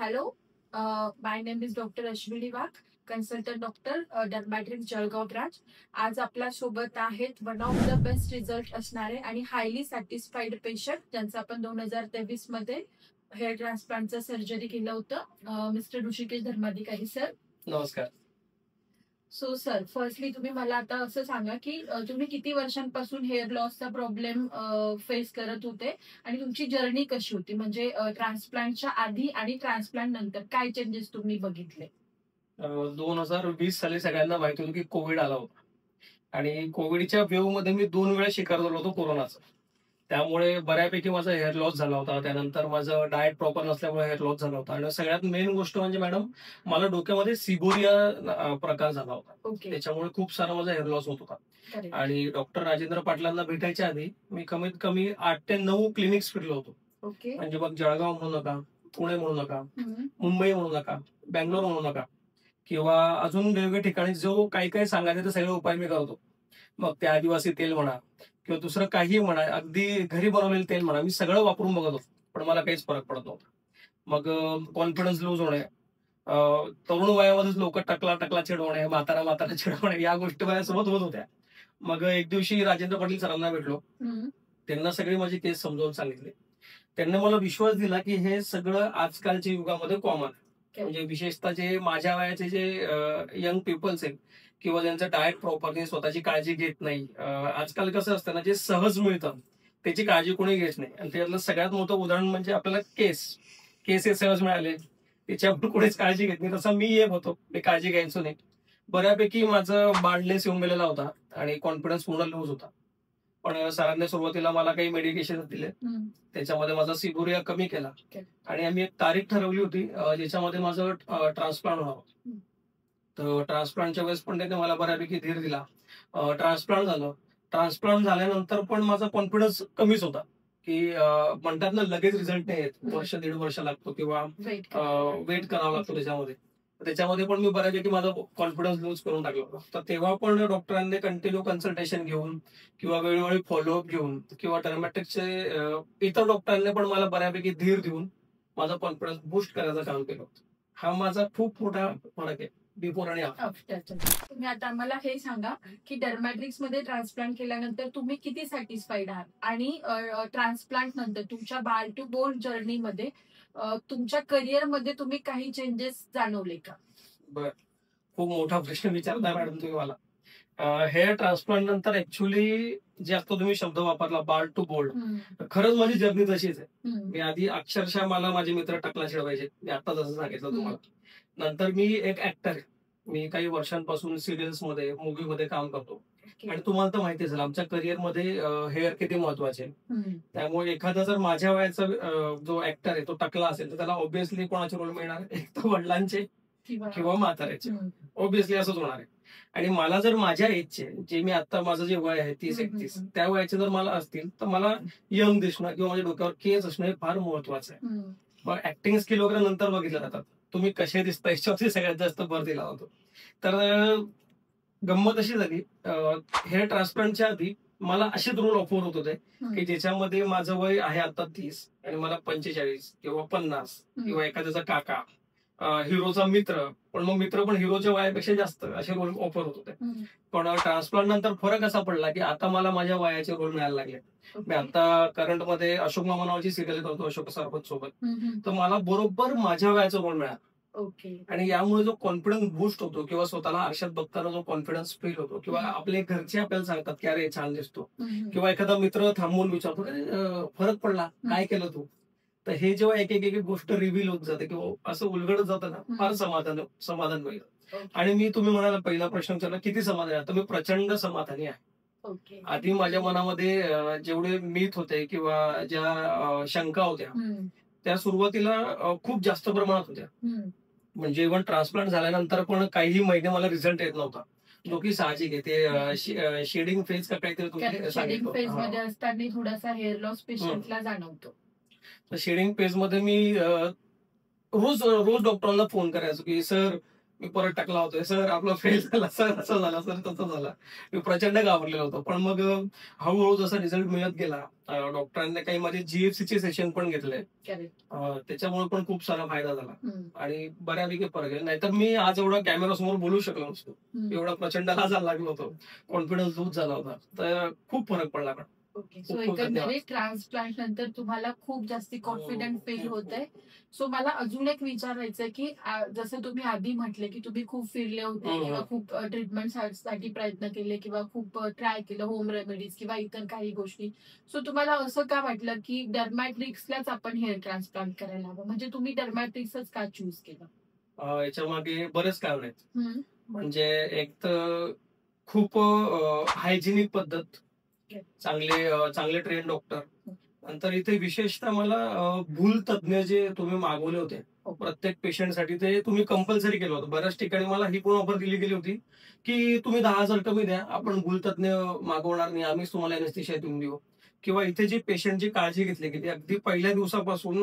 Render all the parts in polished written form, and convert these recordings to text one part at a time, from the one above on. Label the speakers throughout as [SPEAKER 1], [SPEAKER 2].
[SPEAKER 1] Hello, my name is Dr. Ashwini Wag, consultant doctor Dermatrix Jalgaon branch. आज आपल्या सोबत आहेत one of the best result असणारे आणि हायली सॅटिस्फाईड पेशंट ज्यांचं आपण 2023 मध्ये हेअर ट्रान्सप्लांटचं सर्जरी केलं होतं, मिस्टर ऋषिकेश धर्माधिकारी सर.
[SPEAKER 2] नमस्कार.
[SPEAKER 1] सो सर, फर्स्टली तुम्ही मला आता असं सांगा की तुम्ही किती वर्षांपासून हेअर लॉसचा प्रॉब्लेम फेस करत होते आणि तुमची जर्नी कशी होती, म्हणजे ट्रान्सप्लांटच्या आधी आणि ट्रान्सप्लांट नंतर काय चेंजेस तुम्ही बघितले?
[SPEAKER 2] 2020 साली सगळ्यांना माहिती होतं की कोविड आला होता आणि कोविडच्या वेव्ह मध्ये मी 2 वेळा शिकार झालो होतो कोरोनाचा. त्यामुळे बऱ्यापैकी माझा हेअर लॉस झाला होता. त्यानंतर माझं डाएट प्रॉपर नसल्यामुळे हेअर लॉस झाला होता आणि सगळ्यात मेन गोष्ट म्हणजे मॅडम, मला डोक्यामध्ये सिबोरिया प्रकार झाला होता. त्याच्यामुळे खूप सारा माझा हेअर लॉस होत होता. आणि डॉक्टर राजेंद्र पाटलांना भेटायच्या आधी मी कमीत कमी 8 ते 9 क्लिनिक्स फिरलो होतो. म्हणजे मग जळगाव म्हणू नका, पुणे म्हणू नका, मुंबई म्हणू नका, बँगलोर म्हणू नका किंवा अजून वेगवेगळ्या ठिकाणी जो काही काही सांगायचे ते सगळे उपाय मी करतो. मग ते आदिवासी तेल म्हणा किंवा दुसरं काही म्हणा, अगदी घरी बनवलेलं तेल म्हणा, मी सगळं वापरून बघत होतो, पण मला काहीच फरक पडत नव्हता. मग कॉन्फिडन्स लूज होणे, तरुण वयामध्येच लोक टकला टकला चिडवणे, म्हातारा म्हातारा चिडवणे, या गोष्टी माझ्यासोबत होत होत्या. मग एक दिवशी राजेंद्र पाटील सरांना भेटलो. त्यांना सगळी माझी केस समजावून सांगितली. त्यांनी मला विश्वास दिला की हे सगळं आजकालच्या युगामध्ये कॉमन, म्हणजे विशेषतः जे माझ्या वयाचे जे यंग पीपल्स आहेत किंवा ज्यांचं डाएट प्रॉपरली स्वतःची काळजी घेत नाही. आजकाल कसं असतं ना, जे सहज मिळतं त्याची काळजी कोणी घेत नाही. आणि त्यातलं सगळ्यात मोठं उदाहरण म्हणजे आपल्याला केस हे सहज मिळाले, त्याच्यावर कोणीच काळजी घेत नाही. तसं मी एक होतो, मी काळजी घ्यायचो नाही. बऱ्यापैकी माझं बार्डनेस येऊन गेलेला होता आणि कॉन्फिडन्स पूर्ण लूज होता. पण सरांनी सुरुवातीला मला काही मेडिकेशन दिले, त्याच्यामध्ये माझा सिबोरिया कमी केला आणि आम्ही एक तारीख ठरवली होती ज्याच्यामध्ये माझं ट्रान्सप्लांट व्हावं. तर ट्रान्सप्लांटच्या वेळेस पण त्यांनी मला बऱ्यापैकी धीर दिला. ट्रान्सप्लांट झालं. ट्रान्सप्लांट झाल्यानंतर पण माझा कॉन्फिडन्स कमीच होता की म्हणतात ना, लगेच रिझल्ट नाही येत, वर्ष 1.5 वर्ष लागतो किंवा वेट करावा लागतो त्याच्यामध्ये पण मी बऱ्यापैकी माझा कॉन्फिडन्स लूज करून टाकला होता. तर तेव्हा पण डॉक्टरांनी कंटिन्यू कन्सल्टेशन घेऊन किंवा वेळोवेळी फॉलोअप घेऊन किंवा डर्मॅटिकचे इतर डॉक्टरांनी पण मला बऱ्यापैकी धीर देऊन माझा कॉन्फिडन्स बूस्ट करायचं काम केलं होतं. हा माझा खूप मोठा फरक आहे बिफोर आणि आफ्टर.
[SPEAKER 1] तुम्ही आता आम्हाला हे सांगा की डर्मॅट्रिक्स मध्ये ट्रान्सप्लांट केल्यानंतर तुम्ही किती सॅटिस्फाईड आहात आणि ट्रान्सप्लांट नंतर तुमच्या बाल टू बोन जर्नी मध्ये तुमच्या करिअर मध्ये तुम्ही काही चेंजेस जाणवले का?
[SPEAKER 2] बर, खूप मोठा प्रश्न विचारताय मॅडम तुम्ही मला. हेअर ट्रान्सप्लांट नंतर ऍक्च्युली जे आता तुम्ही शब्द वापरला बाल टू बोल्ड, खरंच माझी जर्नी तशीच आहे. मी आधी अक्षरशः मला माझे मित्र टकला चिडवायचे, मी आता जसं सांगितलं तुम्हाला. नंतर मी एक ऍक्टर आहे, मी काही वर्षांपासून सिरियल्स मध्ये मूवी मध्ये काम करतो आणि तुम्हाला तर माहिती असेल आमच्या करिअर मध्ये हेअर किती महत्वाचे. त्यामुळे एखादा जर माझ्या वयाचा जो ऍक्टर आहे तो टकला असेल तर त्याला ऑब्व्हियसली कोणाचे रोल मिळणार, एक तर वडिलांचे किंवा म्हाताऱ्याचे, ऑब्व्हियसली असंच होणार आहे. आणि मला जर माझ्या एजचे, जे मी आता माझं जे वय आहे 30-31, त्या वयाचे जर मला असतील तर मला यंग दिसणं किंवा माझ्या डोक्यावर केस असणं हे फार महत्वाचं आहे. मग ऍक्टिंग स्किल वगैरे नंतर बघितलं जातात, तुम्ही कसे दिसता याच्यावरती सगळ्यात जास्त भर दिला होतो. तर गंमत अशी झाली, हेअर ट्रान्सप्लांटच्या आधी मला असेच रोल ऑफर होत होते की ज्याच्यामध्ये माझं वय आहे आता 30 आणि मला 45 किंवा 50 किंवा एखाद्याचा काका, हिरोचा मित्र, पण मग मित्र पण हिरोच्या वयापेक्षा जास्त, असे रोल ऑफर होत होते. पण ट्रान्सप्लांट नंतर फरक असा पडला की आता मला माझ्या वयाचे रोल मिळायला लागले. मी आता करंट मध्ये अशोक मामा नावाची सिरियल करतो अशोक सरपंच सोबत, तर मला बरोबर माझ्या वयाचा रोल मिळाला. आणि यामुळे जो कॉन्फिडन्स बूस्ट होतो किंवा स्वतःला आरशात बघताना जो कॉन्फिडन्स फील होतो किंवा आपले घरचे आपल्याला सांगतात की अरे छान दिसतो, किंवा एखादा मित्र थांबवून विचारतो फरक पडला, काय केलं तू, तर हे जेव्हा एक एक गोष्ट रिव्हील होत जाते किंवा असं उलगडत जातं ना, फार समाधान मिळतं. आणि मी, तुम्ही म्हणाला पहिला प्रश्न विचारला किती समाधानी आहे, तर मी प्रचंड समाधानी आहे. आधी माझ्या मनामध्ये जेवढे मिथ होते किंवा ज्या शंका होत्या त्या सुरुवातीला खूप जास्त प्रमाणात होत्या. म्हणजे इव्हन ट्रान्सप्लांट झाल्यानंतर पण काही महिने मला रिझल्ट येत नव्हता, जो की साहजिक आहे. ते शेडिंग फेज का काहीतरी
[SPEAKER 1] शेडिंग फेज मध्ये असताना थोडासा हेअर लॉस पेशंटला जाणवतो.
[SPEAKER 2] तर शेडिंग फेज मध्ये मी रोज डॉक्टरांना फोन करायचो की सर मी परत टाकला होता, सर आपला फेल झाला, सर असं झाला, सर तसं झाला. मी प्रचंड घाबरलेलो होतो. पण मग हळू जसा रिझल्ट मिळत गेला, डॉक्टरांनी काही माझे जीएफसीचे सेशन पण घेतले. त्याच्यामुळे पण खूप सारा फायदा झाला आणि बऱ्यापैकी फरक आहे. नाहीतर मी आज एवढा कॅमेरा समोर बोलू शकलो नसतो. एवढा प्रचंड लाजायला लागलो होतो, कॉन्फिडन्स लूज झाला होता. तर खूप फरक पडला.
[SPEAKER 1] ओके. सो एकंदरीत ट्रान्सप्लांट नंतर तुम्हाला खूप जास्ती कॉन्फिडंट फील होतंय. सो मला अजून एक विचारायचं की जसं तुम्ही आधी म्हटले की तुम्ही खूप फिरले होते किंवा खूप ट्रीटमेंट साठी प्रयत्न केले किंवा खूप ट्राय केलं होम रेमेडीज किंवा इतर काही गोष्टी. सो तुम्हाला असं का वाटलं की डर्मॅट्रिक्सलाच आपण हेअर ट्रान्सप्लांट करायला हवं, म्हणजे तुम्ही डर्मॅट्रिक्सच का चूज केलं?
[SPEAKER 2] याच्या मागे बरेच कारण आहेत. म्हणजे एक तर खूप हायजिनिक पद्धत, चांगले ट्रेन डॉक्टर. नंतर इथे विशेषतः मला भूल तज्ञ जे तुम्ही मागवले होते प्रत्येक पेशंटसाठी, ते तुम्ही कंपल्सरी केलं होतं. बऱ्याच ठिकाणी मला ही पण ऑफर दिली गेली होती की तुम्ही 10,000 कमी द्या, आपण भूल तज्ञ मागवणार नाही, आम्हीच तुम्हाला एनेस्थेशिया देऊन देऊ. किंवा इथे जी पेशंटची काळजी घेतली गेली अगदी पहिल्या दिवसापासून,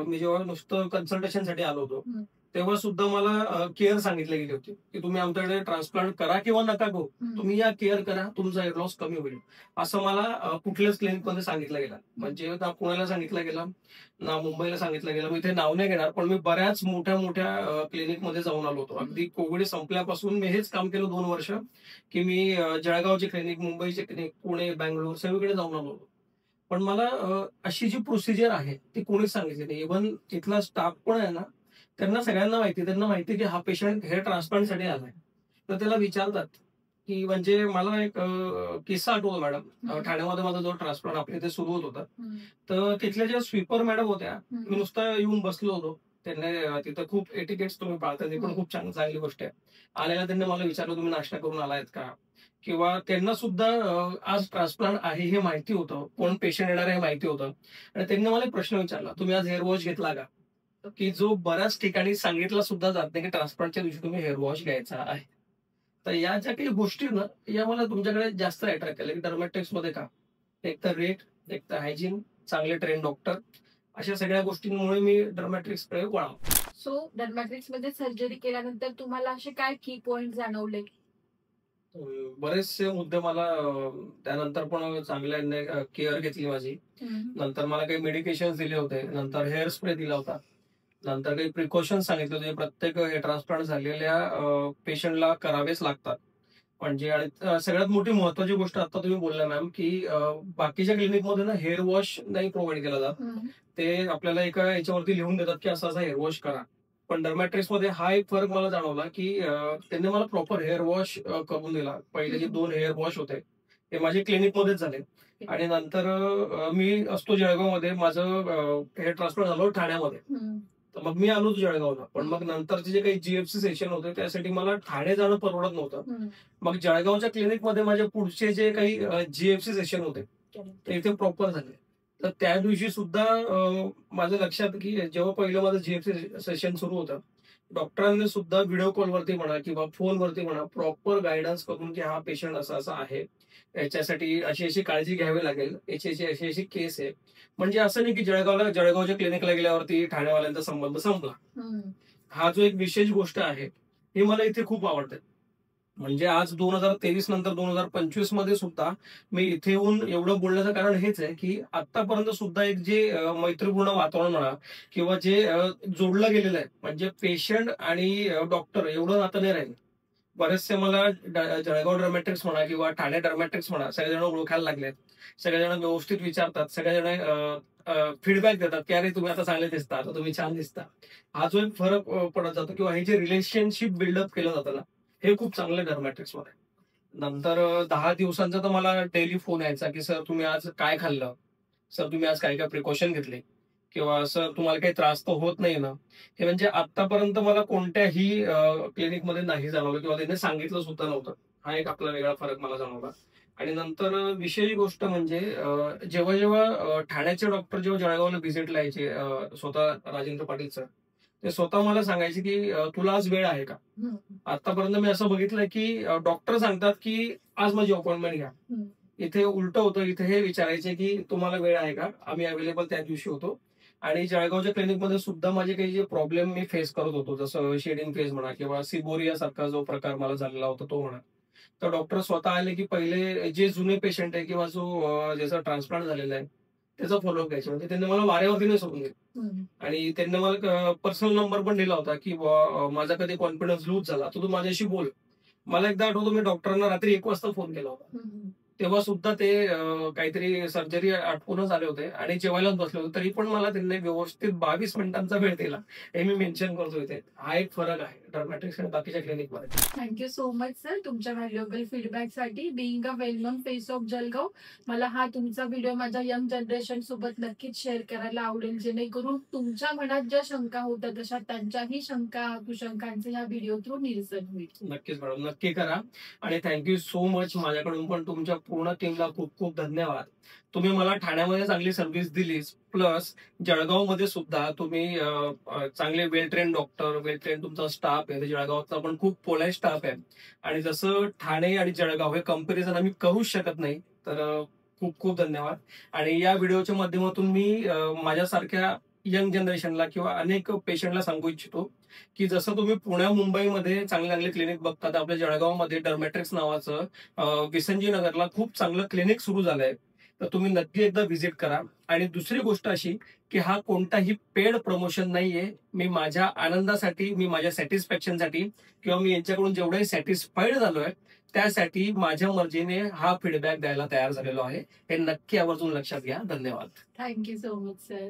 [SPEAKER 2] मी जेव्हा नुसतं कन्सल्टेशनसाठी आलो होतो तेव्हा सुद्धा मला केअर सांगितली गेली होती की तुम्ही आमच्याकडे ट्रान्सप्लांट करा किंवा नका करू, तुम्ही या केअर करा, तुमचा हेअर लॉस कमी होईल, असं मला कुठल्याच क्लिनिकमध्ये सांगितलं गेलं. म्हणजे ना पुण्याला सांगितलं गेलं ना मुंबईला सांगितलं गेलं. मी इथे नाव नाही घेणार, पण मी बऱ्याच मोठ्या क्लिनिकमध्ये जाऊन आलो होतो. अगदी कोविड संपल्यापासून मी हेच काम केलं 2 वर्ष की मी जळगावचे क्लिनिक, मुंबईचे क्लिनिक, पुणे, बँगलोर सगळीकडे जाऊन आलो होतो. पण मला अशी जी प्रोसिजर आहे ती कोणीच सांगितली नाही. इव्हन तिथला स्टाफ पण आहे ना, त्यांना सगळ्यांना माहिती की हा पेशंट हेअर ट्रान्सप्लांटसाठी आलाय. तर त्याला विचारतात की, म्हणजे मला एक किस्सा आठवतो मॅडम. ठाण्यामध्ये माझा जो ट्रान्सप्लांट आपल्या इथे सुरू होत होता, तर तिथल्या ज्या स्वीपर मॅडम होत्या, मी नुसता येऊन बसलो होतो. त्यांनी तिथं खूप एटिकेट्स तुम्ही पाळता, ते पण खूप चांगली गोष्ट आहे. आलेला त्यांनी मला विचारलं तुम्ही नाश्ता करून आलायत का, किंवा त्यांना सुद्धा आज ट्रान्सप्लांट आहे हे माहिती होतं, कोण पेशंट येणार हे माहिती होतं. आणि त्यांनी मला एक प्रश्न विचारला, तुम्ही आज हेअर वॉश घेतला का, की जो बऱ्याच ठिकाणी सांगितला सुद्धा जात नाही की ट्रान्सप्लांटच्या दिवशी तुम्ही हेअर वॉश घ्यायचा आहे. तर या ज्या काही गोष्टी ना, या मला तुमच्याकडे जास्त अट्रॅक्ट केल्या की डर्मॅट्रिक्स मध्ये का, एक तर रेट, एक तर हायजीन, चांगले ट्रेन डॉक्टर, अशा सगळ्या गोष्टींमुळे मी डर्मॅट्रिक्स कडे वळालो.
[SPEAKER 1] सो डर्मॅट्रिक्स मध्ये सर्जरी केल्यानंतर तुम्हाला असे काय की पॉइंट जाणवले?
[SPEAKER 2] बरेचसे मुद्दे मला त्यानंतर पण चांगल्याने केअर घेतली माझी. नंतर मला काही मेडिकेशन दिले होते, नंतर हेअर स्प्रे दिला होता, नंतर काही प्रिकॉशन्स सांगितले होते प्रत्येक हेअर ट्रान्सप्लांट झालेल्या पेशंटला करावेच लागतात. म्हणजे आणि सगळ्यात मोठी महत्वाची गोष्ट आता तुम्ही बोलला मॅम की बाकीच्या क्लिनिकमध्ये ना हेअर वॉश नाही प्रोव्हाइड केला जात. ते आपल्याला एका याच्यावरती लिहून देतात की असा हेअर वॉश करा. पण डर्मॅट्रिक्स मध्ये हा एक फरक मला जाणवला की त्यांनी मला प्रॉपर हेअर वॉश करून दिला. पहिले जे 2 हेअर वॉश होते ते माझे क्लिनिकमध्येच झाले. आणि नंतर मी असतो जळगावमध्ये, माझं हेअर ट्रान्सप्लांट झालं ठाण्यामध्ये. तर मग मी आलो जळगावला. पण मग नंतरचे जे काही जीएफसी सेशन होते त्यासाठी मला ठाणे जाणं परवडत नव्हतं. मग जळगावच्या क्लिनिकमध्ये माझे पुढचे जे काही जीएफसी सेशन होते ते इथे प्रॉपर झाले. तर त्या दिवशी सुद्धा माझ्या लक्षात की जेव्हा पहिलं माझं जीएफसी सेशन सुरू होतं, डॉक्टरांनी सुद्धा व्हिडिओ कॉलवरती म्हणा किंवा फोनवरती म्हणा प्रॉपर गायडन्स करून की हा पेशंट असा आहे, याच्यासाठी अशी काळजी घ्यावी लागेल, याची अशी केस आहे. म्हणजे असं नाही की जळगावच्या क्लिनिकला गेल्यावरती ठाणेवाल्यांचा संबंध संपला. हा जो एक विशेष गोष्ट आहे ही मला इथे खूप आवडते. म्हणजे आज 2023 नंतर 2025 मध्ये सुद्धा मी इथे येऊन एवढं बोलण्याचं कारण हेच आहे की आतापर्यंत सुद्धा एक जे मैत्रीपूर्ण वातावरण म्हणा किंवा जे जोडलं गेलेलं आहे, म्हणजे पेशंट आणि डॉक्टर एवढं नातं नाही राहील. बरेचसे मला जळगाव डर्मॅट्रिक्स म्हणा किंवा ठाणे डर्मॅट्रिक्स म्हणा सगळेजण ओळखायला लागलेत. सगळेजण व्यवस्थित विचारतात, सगळेजण फीडबॅक देतात की अरे तुम्ही आता चांगले दिसता, आता तुम्ही छान दिसता. हा जो एक फरक पडत जातो किंवा हे जे रिलेशनशिप बिल्डअप केलं जातं ना, हे खूप चांगलं डर्मॅट्रिक्स मध्ये. नंतर 10 दिवसांचा तर मला डेली फोन यायचा की सर तुम्ही आज काय खाल्लं, सर तुम्ही आज काय काय प्रिकॉशन घेतले, किंवा सर तुम्हाला काही त्रास तर होत नाही ना. हे म्हणजे आतापर्यंत मला कोणत्याही क्लिनिकमध्ये नाही जाणवलं किंवा त्यांनी सांगितलं सुद्धा नव्हतं. हा एक आपला वेगळा फरक मला जाणवला. आणि नंतर विशेष गोष्ट म्हणजे जेव्हा ठाण्याचे डॉक्टर जेव्हा जळगावला व्हिजिटला यायचे, स्वतः राजेंद्र पाटील सर, ते स्वतः मला सांगायचे की तुला आज वेळ आहे का. आतापर्यंत मी असं बघितलंय की डॉक्टर सांगतात की आज माझी अपॉइंटमेंट घ्या. इथे उलट होतं, इथे हे विचारायचे की तुम्हाला वेळ आहे का, आम्ही अवेलेबल त्या दिवशी होतो. आणि जळगावच्या क्लिनिकमध्ये सुद्धा माझे काही जे प्रॉब्लेम मी फेस करत होतो, जसं शेडिंग फेज म्हणा किंवा सिबोरिया सारखा जो प्रकार मला झालेला होता तो म्हणा, तर डॉक्टर स्वतः आले की पहिले जे जुने पेशंट आहे किंवा ज्याचा ट्रान्सप्लांट झालेला आहे त्याचा फॉलोअप घ्यायचा. म्हणजे त्यांनी मला वाऱ्यावरती नाही सोडून दिलं. आणि त्यांनी मला पर्सनल नंबर पण दिला होता की माझा कधी कॉन्फिडन्स लूज झाला तर तू माझ्याशी बोल. मला एकदा आठवतो, मी डॉक्टरांना रात्री 1 वाजता फोन केला होता. तेव्हा सुद्धा ते काहीतरी सर्जरी आटपूनच आले होते आणि जेवायलाच बसले होते, तरी पण मला त्यांनी व्यवस्थित 22 मिनिटांचा वेळ दिला. हे मी मेन्शन करतो इथे. हा एक फरक आहे डर्मॅटिक्स आणि बाकीच्या क्लिनिकमध्ये.
[SPEAKER 1] थँक्यू सो मच सर तुमच्या व्हॅल्युएबल फीडबॅकसाठी. Being a well known face of Jalgaon, मला हा तुमचा व्हिडिओ माझ्या यंग जनरेशन सोबत नक्कीच शेअर करायला आवडेल, जेणेकरून तुमच्या मनात ज्या शंका होत्या तशा त्यांच्याही शंका कुशंकांचे ह्या व्हिडिओ थ्रू निरसन होईल.
[SPEAKER 2] नक्कीच मॅडम, नक्की करा. आणि थँक्यू सो मच. माझ्याकडून पण तुमच्या पूर्ण टीमला खूप खूप धन्यवाद. तुम्ही मला ठाण्यामध्ये चांगली सर्व्हिस दिलीच, प्लस जळगावमध्ये सुद्धा तुम्ही चांगले वेल ट्रेन डॉक्टर, वेल ट्रेन तुमचा स्टाफ आहे. जळगावचा पण खूप पोलाईट स्टाफ आहे. आणि जसं ठाणे आणि जळगाव हे कंपॅरिझन आम्ही करूच शकत नाही. तर खूप खूप धन्यवाद. आणि या व्हिडिओच्या माध्यमातून मी माझ्यासारख्या यंग जनरेशनला किंवा अनेक पेशंटला सांगू इच्छितो की जसं तुम्ही पुण्या मुंबईमध्ये चांगले चांगले क्लिनिक बघतात, आपल्या जळगावमध्ये डर्मॅट्रिक्स नावाचं विसंजी नगरला खूप चांगलं क्लिनिक सुरू झालंय. तर तुम्ही नक्की एकदा व्हिजिट करा. आणि दुसरी गोष्ट अशी की हा कोणताही पेड प्रमोशन नाहीये. मी माझ्या आनंदासाठी, मी माझ्या सॅटिस्फॅक्शनसाठी किंवा मी यांच्याकडून जेवढे सॅटिस्फाईड झालोय त्यासाठी माझ्या मर्जीने हा फीडबॅक द्यायला तयार झालेलो आहे. हे नक्की आवर्जून लक्षात घ्या. धन्यवाद.
[SPEAKER 1] Thank you so much sir.